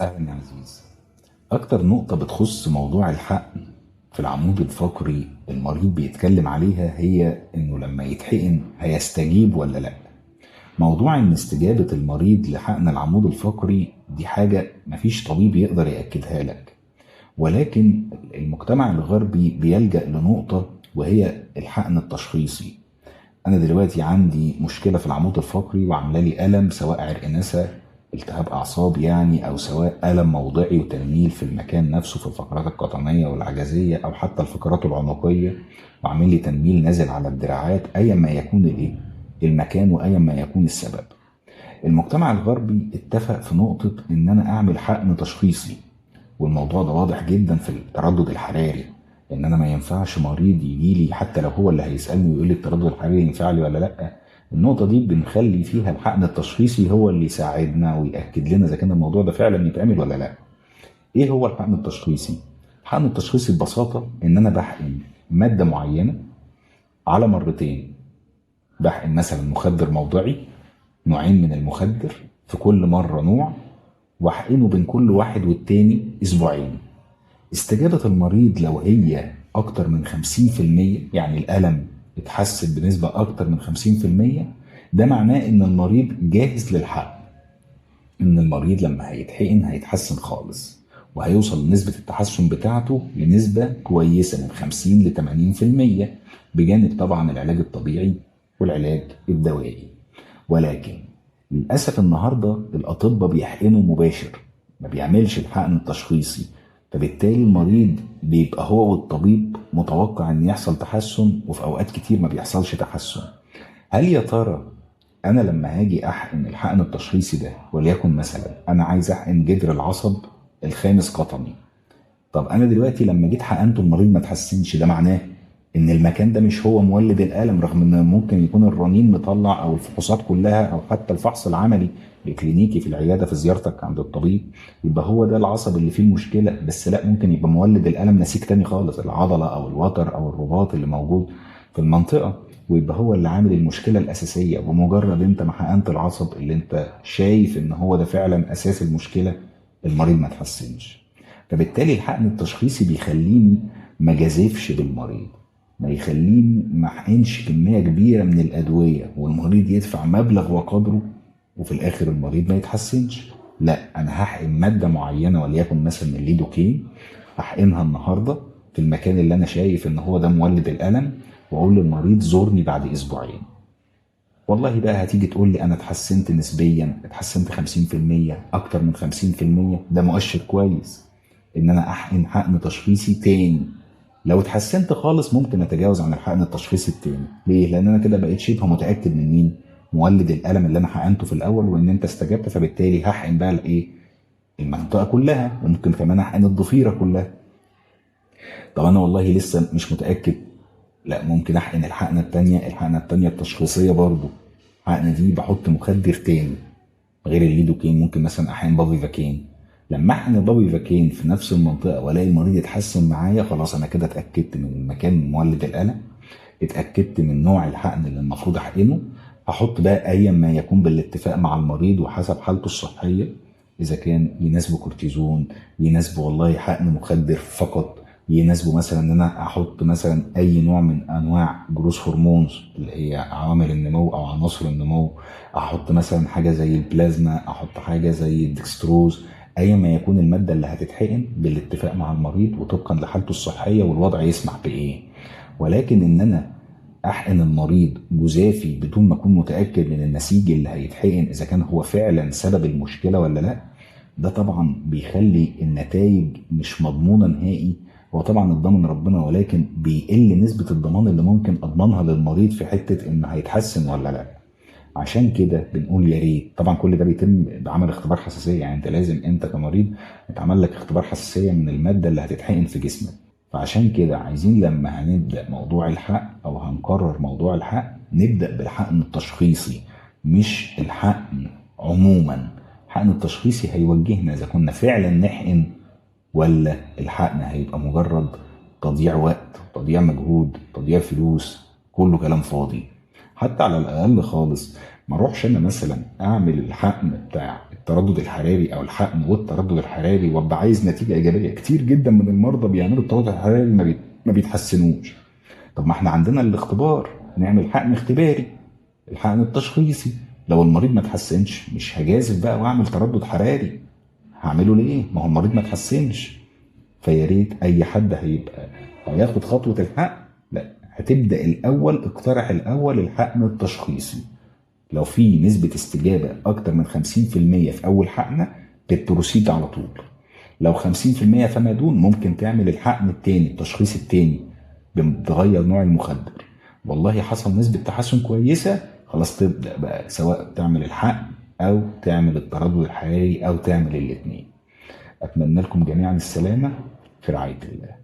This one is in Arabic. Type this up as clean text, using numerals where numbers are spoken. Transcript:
أهلا يا عزيز. أكتر نقطة بتخص موضوع الحقن في العمود الفقري المريض بيتكلم عليها هي إنه لما يتحقن هيستجيب ولا لأ. موضوع إن استجابة المريض لحقن العمود الفقري دي حاجة مفيش طبيب يقدر يأكدها لك، ولكن المجتمع الغربي بيلجأ لنقطة وهي الحقن التشخيصي. انا دلوقتي عندي مشكله في العمود الفقري وعامله لي الم، سواء عرق التهاب اعصاب يعني، او سواء الم موضعي وتنميل في المكان نفسه في الفقرات القطنيه والعجزيه او حتى الفقرات العنقيه، وعامل لي تنميل نازل على الدراعات، ايا ما يكون المكان وايا ما يكون السبب. المجتمع الغربي اتفق في نقطه ان انا اعمل حقن تشخيصي، والموضوع ده واضح جدا في التردد الحراري، ان انا ما ينفعش مريض يجي لي حتى لو هو اللي هيسالني ويقول لي التردد الحراري ينفع لي ولا لا. النقطه دي بنخلي فيها الحقن التشخيصي هو اللي يساعدنا وياكد لنا اذا كان الموضوع ده فعلا يتعمل ولا لا. ايه هو الحقن التشخيصي؟ الحقن التشخيصي ببساطه ان انا بحقن ماده معينه على مرتين. بحقن مثلا مخدر موضعي، نوعين من المخدر، في كل مره نوع، واحقنه بين كل واحد والتاني اسبوعين. استجابة المريض لو هي أكتر من 50%، يعني الألم اتحسن بنسبة أكتر من 50%، ده معناه إن المريض جاهز للحقن، إن المريض لما هيتحقن هيتحسن خالص، وهيوصل نسبة التحسن بتاعته لنسبة كويسة من 50 ل 80%، بجانب طبعا العلاج الطبيعي والعلاج الدوائي. ولكن للأسف النهاردة الأطباء بيحقنوا مباشر، ما بيعملش الحقن التشخيصي، فبالتالي المريض بيبقى هو والطبيب متوقع ان يحصل تحسن، وفي اوقات كتير ما بيحصلش تحسن. هل يا ترى انا لما هاجي احقن الحقن التشخيصي ده، وليكن مثلا انا عايز احقن جدر العصب الخامس قطني، طب انا دلوقتي لما جيت حقنته المريض ما تحسنش، ده معناه ان المكان ده مش هو مولد الالم، رغم ان ممكن يكون الرنين مطلع او الفحوصات كلها او حتى الفحص العملي الكلينيكي في العياده في زيارتك عند الطبيب يبقى هو ده العصب اللي فيه المشكله، بس لا، ممكن يبقى مولد الالم نسيج تاني خالص، العضله او الوتر او الرباط اللي موجود في المنطقه، ويبقى هو اللي عامل المشكله الاساسيه. بمجرد انت ما حقنت العصب اللي انت شايف ان هو ده فعلا اساس المشكله، المريض ما تحسنش. فبالتالي الحقن التشخيصي بيخليني ما جازفش بالمريض، ما يخليني ما احقنش كميه كبيره من الادويه والمريض يدفع مبلغ وقدره وفي الاخر المريض ما يتحسنش. لا، انا هحقن ماده معينه وليكن مثلا الليدوكين، احقنها النهارده في المكان اللي انا شايف ان هو ده مولد الالم، واقول للمريض زورني بعد اسبوعين. والله بقى هتيجي تقول لي انا اتحسنت نسبيا، اتحسنت 50%، اكتر من 50%، ده مؤشر كويس ان انا احقن حقن تشخيصي تاني. لو اتحسنت خالص ممكن اتجاوز عن الحقن التشخيصي التاني. ليه؟ لان انا كده بقيت شبه متاكد من مين؟ مولد الالم اللي انا حقنته في الاول، وان انت استجبت، فبالتالي هحقن بقى الايه؟ المنطقه كلها، وممكن كمان احقن الضفيره كلها. طب انا والله لسه مش متاكد، لا، ممكن احقن الحقنه التانيه، الحقنه التانيه التشخيصيه برضو. الحقنه دي بحط مخدر تاني غير الليدوكين، ممكن مثلا احقن بابي فاكين. لما احقن البابي فاكين في نفس المنطقه والاقي المريض يتحسن معايا، خلاص انا كده اتاكدت من مكان مولد الالم، اتاكدت من نوع الحقن اللي المفروض احقنه. هحط بقى ايا ما يكون بالاتفاق مع المريض وحسب حالته الصحيه، اذا كان يناسبه كورتيزون، يناسبه والله حقن مخدر فقط، يناسبه مثلا ان انا احط مثلا اي نوع من انواع جروس هرمونز اللي هي عوامل النمو او عناصر النمو، احط مثلا حاجه زي البلازما، احط حاجه زي الدكستروز، ايا ما يكون الماده اللي هتتحقن بالاتفاق مع المريض وطبقا لحالته الصحيه والوضع يسمح بايه. ولكن ان انا احقن المريض جزافي بدون ما اكون متاكد من النسيج اللي هيتحقن اذا كان هو فعلا سبب المشكله ولا لا، ده طبعا بيخلي النتائج مش مضمونه نهائي. هو طبعا الضامن ربنا، ولكن بيقل نسبه الضمان اللي ممكن اضمنها للمريض في حته انه هيتحسن ولا لا. عشان كده بنقول يا ريت، طبعا كل ده بيتم بعمل اختبار حساسيه، يعني انت لازم انت كمريض يتعمل لك اختبار حساسيه من الماده اللي هتتحقن في جسمك. فعشان كده عايزين لما هنبدا موضوع الحقن او هنقرر موضوع الحقن نبدا بالحقن التشخيصي، مش الحقن عموما. الحقن التشخيصي هيوجهنا اذا كنا فعلا نحقن، ولا الحقن هيبقى مجرد تضييع وقت، تضييع مجهود، تضييع فلوس، كله كلام فاضي. حتى على الاقل خالص ما اروحش انا مثلا اعمل الحقن بتاع التردد الحراري او الحقن والتردد الحراري وابقى عايز نتيجه ايجابيه. كتير جدا من المرضى بيعملوا التردد الحراري ما بيتحسنوش. طب ما احنا عندنا الاختبار، نعمل حقن اختباري، الحقن التشخيصي. لو المريض ما تحسنش مش هجازف بقى واعمل تردد حراري، هعمله ليه؟ ما هو المريض ما تحسنش. فيا ريت اي حد هياخد خطوه الحقن، لا، هتبدا الاول، اقترح الاول الحقن التشخيصي. لو في نسبه استجابه اكتر من 50% في اول حقنه بتبروسيد على طول. لو 50% فما دون ممكن تعمل الحقن التاني، التشخيص التاني، بتغير نوع المخدر. والله حصل نسبة تحسن كويسة، خلاص تبدأ بقى سواء تعمل الحقن أو تعمل التردد الحراري أو تعمل الاتنين. أتمنى لكم جميعا السلامة في رعاية الله.